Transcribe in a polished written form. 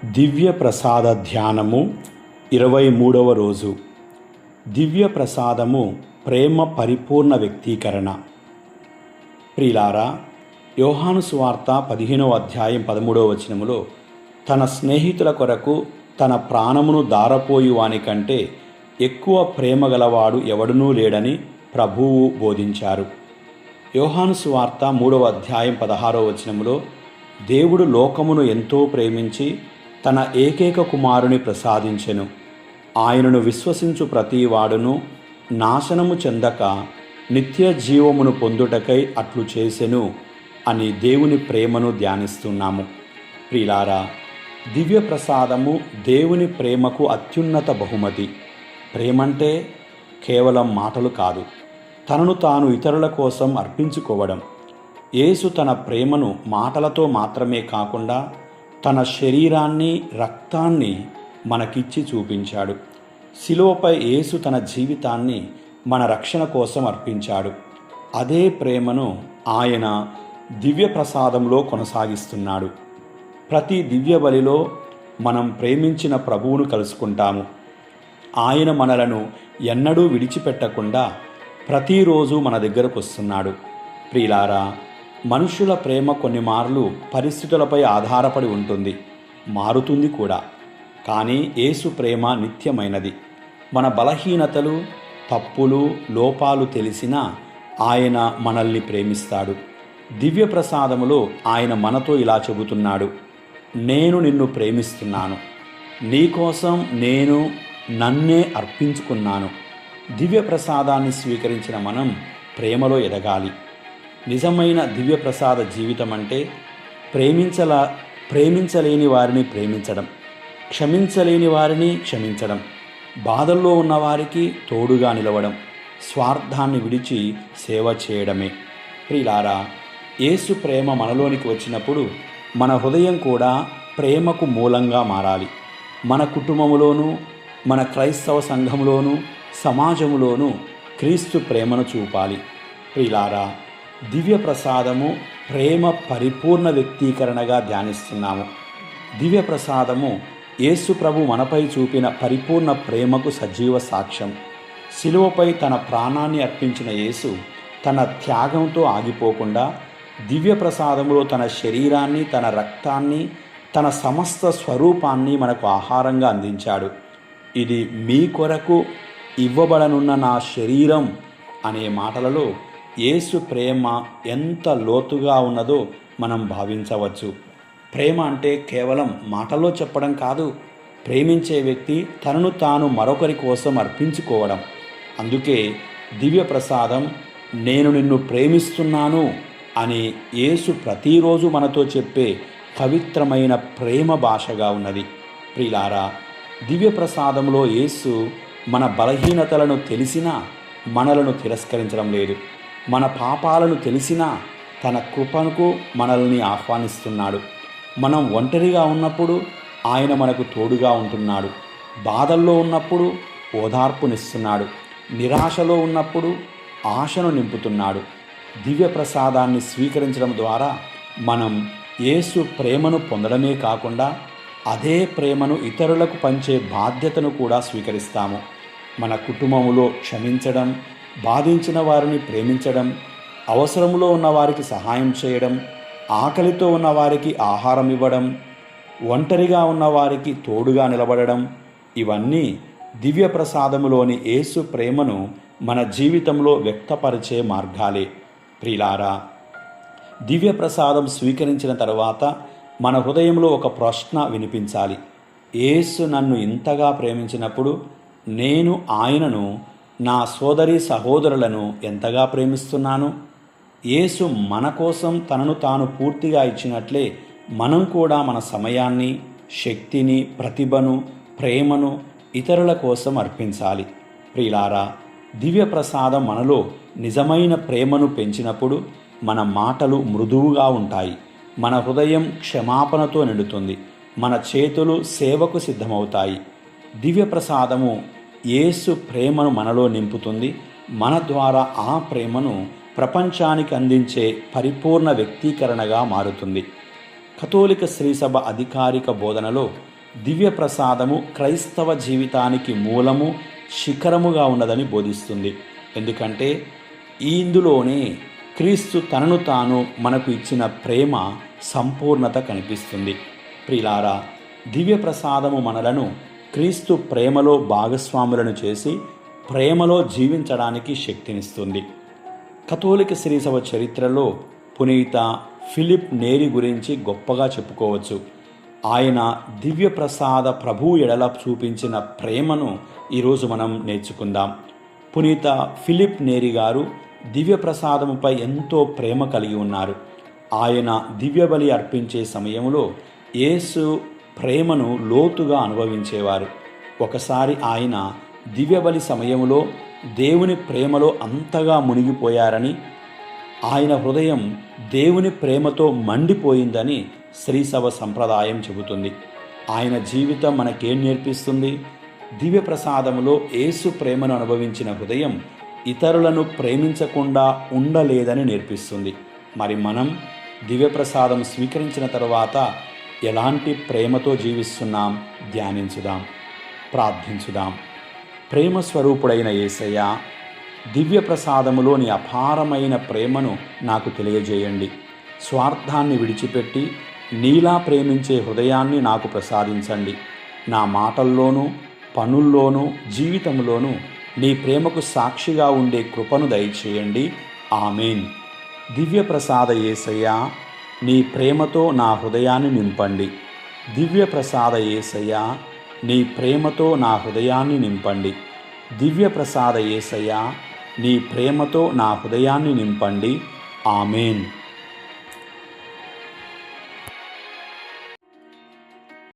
దివ్య ప్రసాద ధ్యానము 23వ రోజు. దివ్య ప్రసాదము ప్రేమ పరిపూర్ణ వ్యక్తీకరణ. ప్రియులారా, యోహాను సువార్త 15వ అధ్యాయం 13వ వచనములో తన స్నేహితుల కొరకు తన ప్రాణమును దారపోయి వాని కంటే ఎక్కువ ప్రేమ గలవాడు ఎవడునూ లేడని ప్రభువు బోధించారు. యోహాను సువార్త 3వ అధ్యాయం 16వ వచనములో దేవుడు లోకమును ఎంతో ప్రేమించి తన ఏకైక కుమారుని ప్రసాదించెను. ఆయనను విశ్వసించు ప్రతివాడును నాశనము చెందక నిత్య జీవమును పొందుటకై అట్లు చేసెను అని దేవుని ప్రేమను ధ్యానిస్తున్నాము. ప్రియులారా, దివ్య ప్రసాదము దేవుని ప్రేమకు అత్యున్నత బహుమతి. ప్రేమంటే కేవలం మాటలు కాదు, తనను తాను ఇతరుల కోసం అర్పించుకోవడం. యేసు తన ప్రేమను మాటలతో మాత్రమే కాకుండా తన శరీరాన్ని, రక్తాన్ని మనకిచ్చి చూపించాడు. శిలువపై యేసు తన జీవితాన్ని మన రక్షణ కోసం అర్పించాడు. అదే ప్రేమను ఆయన దివ్య ప్రసాదంలో కొనసాగిస్తున్నాడు. ప్రతి దివ్య బలిలో మనం ప్రేమించిన ప్రభువును కలుసుకుంటాము. ఆయన మనలను ఎన్నడూ విడిచిపెట్టకుండా ప్రతిరోజు మన దగ్గరకు వస్తున్నాడు. ప్రియులారా, మనుషుల ప్రేమ కొన్ని మార్లు పరిస్థితులపై ఆధారపడి ఉంటుంది, మారుతుంది కూడా. కానీ యేసు ప్రేమ నిత్యమైనది. మన బలహీనతలు, తప్పులు, లోపాలు తెలిసినా ఆయన మనల్ని ప్రేమిస్తాడు. దివ్య ప్రసాదములో ఆయన మనతో ఇలా చెబుతున్నాడు: నేను నిన్ను ప్రేమిస్తున్నాను, నీకోసం నేను నన్నే అర్పించుకున్నాను. దివ్య ప్రసాదాన్ని స్వీకరించిన మనం ప్రేమలో ఎదగాలి. నిజమైన దివ్య ప్రసాద జీవితం అంటే ప్రేమించలేని వారిని ప్రేమించడం, క్షమించలేని వారిని క్షమించడం, బాధల్లో ఉన్నవారికి తోడుగా నిలవడం, స్వార్థాన్ని విడిచి సేవ చేయడమే. ప్రియులారా, యేసు ప్రేమ మనలోనికి వచ్చినప్పుడు మన హృదయం కూడా ప్రేమకు మూలంగా మారాలి. మన కుటుంబంలోనూ, మన క్రైస్తవ సంఘంలోనూ, సమాజంలోనూ క్రీస్తు ప్రేమను చూపాలి. ప్రియులారా, దివ్య ప్రసాదము ప్రేమ పరిపూర్ణ వ్యక్తీకరణగా ధ్యానిస్తున్నాము. దివ్య ప్రసాదము యేసు ప్రభు మనపై చూపిన పరిపూర్ణ ప్రేమకు సజీవ సాక్ష్యం. శిలువపై తన ప్రాణాన్ని అర్పించిన యేసు తన త్యాగంతో ఆగిపోకుండా దివ్య ప్రసాదములో తన శరీరాన్ని, తన రక్తాన్ని, తన సమస్త స్వరూపాన్ని మనకు ఆహారంగా అందించాడు. ఇది మీ కొరకు ఇవ్వబడనున్న నా శరీరం అనే మాటలలో యేసు ప్రేమ ఎంత లోతుగా ఉన్నదో మనం భావించవచ్చు. ప్రేమ అంటే కేవలం మాటలో చెప్పడం కాదు, ప్రేమించే వ్యక్తి తనను తాను మరొకరి కోసం అర్పించుకోవడం. అందుకే దివ్య ప్రసాదం నేను నిన్ను ప్రేమిస్తున్నాను అని యేసు ప్రతిరోజు మనతో చెప్పే పవిత్రమైన ప్రేమ భాషగా ఉన్నది. ప్రియులారా, దివ్య ప్రసాదంలో యేసు మన బలహీనతలను తెలిసినా మనలను తిరస్కరించడం లేదు. మన పాపాలను తెలిసినా తన కృపకు మనల్ని ఆహ్వానిస్తున్నాడు. మనం ఒంటరిగా ఉన్నప్పుడు ఆయన మనకు తోడుగా ఉంటున్నాడు. బాధల్లో ఉన్నప్పుడు ఓదార్పునిస్తున్నాడు. నిరాశలో ఉన్నప్పుడు ఆశను నింపుతున్నాడు. దివ్య ప్రసాదాన్ని స్వీకరించడం ద్వారా మనం యేసు ప్రేమను పొందడమే కాకుండా అదే ప్రేమను ఇతరులకు పంచే బాధ్యతను కూడా స్వీకరిస్తాము. మన కుటుంబంలో క్షమించడం, బాధించిన వారిని ప్రేమించడం, అవసరంలో ఉన్న వారికి సహాయం చేయడం, ఆకలితో ఉన్న వారికి ఆహారం ఇవ్వడం, ఒంటరిగా ఉన్న వారికి తోడుగా నిలబడడం, ఇవన్నీ దివ్య ప్రసాదములోని యేసు ప్రేమను మన జీవితంలో వ్యక్తపరిచే మార్గాలే. ప్రియులారా, దివ్య ప్రసాదం స్వీకరించిన తర్వాత మన హృదయంలో ఒక ప్రశ్న వినిపించాలి: యేసు నన్ను ఇంతగా ప్రేమించినప్పుడు నేను ఆయనను, నా సోదరి సహోదరులను ఎంతగా ప్రేమిస్తున్నాను? యేసు మన కోసం తనను తాను పూర్తిగా ఇచ్చినట్లే మనం కూడా మన సమయాన్ని, శక్తిని, ప్రతిభను, ప్రేమను ఇతరుల కోసం అర్పించాలి. ప్రియులారా, దివ్య ప్రసాదం మనలో నిజమైన ప్రేమను పెంచినప్పుడు మన మాటలు మృదువుగా ఉంటాయి, మన హృదయం క్షమాపణతో నిండుతుంది, మన చేతులు సేవకు సిద్ధమవుతాయి. దివ్య ప్రసాదము యేసు ప్రేమను మనలో నింపుతుంది. మన ద్వారా ఆ ప్రేమను ప్రపంచానికి అందించే పరిపూర్ణ వ్యక్తీకరణగా మారుతుంది. కథోలిక శ్రీసభ అధికారిక బోధనలో దివ్య ప్రసాదము క్రైస్తవ జీవితానికి మూలము, శిఖరముగా ఉన్నదని బోధిస్తుంది. ఎందుకంటే ఇందులోనే క్రీస్తు తనను తాను మనకు ఇచ్చిన ప్రేమ సంపూర్ణత కనిపిస్తుంది. ప్రియులారా, దివ్య ప్రసాదము మనలను క్రీస్తు ప్రేమలో భాగస్వాములను చేసి ప్రేమలో జీవించడానికి శక్తినిస్తుంది. కథోలిక శ్రీసభ చరిత్రలో పునీత ఫిలిప్ నేరి గురించి గొప్పగా చెప్పుకోవచ్చు. ఆయన దివ్య ప్రసాద ప్రభువు ఎడల చూపించిన ప్రేమను ఈరోజు మనం నేర్చుకుందాం. పునీత ఫిలిప్ నేరి గారు దివ్య ప్రసాదముపై ఎంతో ప్రేమ కలిగి ఉన్నారు. ఆయన దివ్య బలి అర్పించే సమయంలో యేసు ప్రేమను లోతుగా అనుభవించేవారు. ఒకసారి ఆయన దివ్య బలి సమయంలో దేవుని ప్రేమలో అంతగా మునిగిపోయారని, ఆయన హృదయం దేవుని ప్రేమతో మండిపోయిందని శ్రీసభ సంప్రదాయం చెబుతుంది. ఆయన జీవితం మనకేం నేర్పిస్తుంది? దివ్య ప్రసాదములో యేసు ప్రేమను అనుభవించిన హృదయం ఇతరులను ప్రేమించకుండా ఉండలేదని నేర్పిస్తుంది. మరి మనం దివ్య ప్రసాదం స్వీకరించిన తరువాత ఎలాంటి ప్రేమతో జీవిస్తున్నాం? ధ్యానించుదాం, ప్రార్థించుదాం. ప్రేమ స్వరూపుడైన యేసయ్య, దివ్య ప్రసాదములోని అపారమైన ప్రేమను నాకు తెలియజేయండి. స్వార్థాన్ని విడిచిపెట్టి నీలా ప్రేమించే హృదయాన్ని నాకు ప్రసాదించండి. నా మాటల్లోనూ, పనుల్లోనూ, జీవితంలోనూ నీ ప్రేమకు సాక్షిగా ఉండే కృపను దయచేయండి. ఆమేన్. దివ్య ప్రసాద యేసయ్య, నీ ప్రేమతో నా హృదయాన్ని నింపండి. దివ్య ప్రసాద యేసయ్య, నీ ప్రేమతో నా హృదయాన్ని నింపండి. దివ్య ప్రసాద యేసయ్య, నీ ప్రేమతో నా హృదయాన్ని నింపండి. ఆమేన్.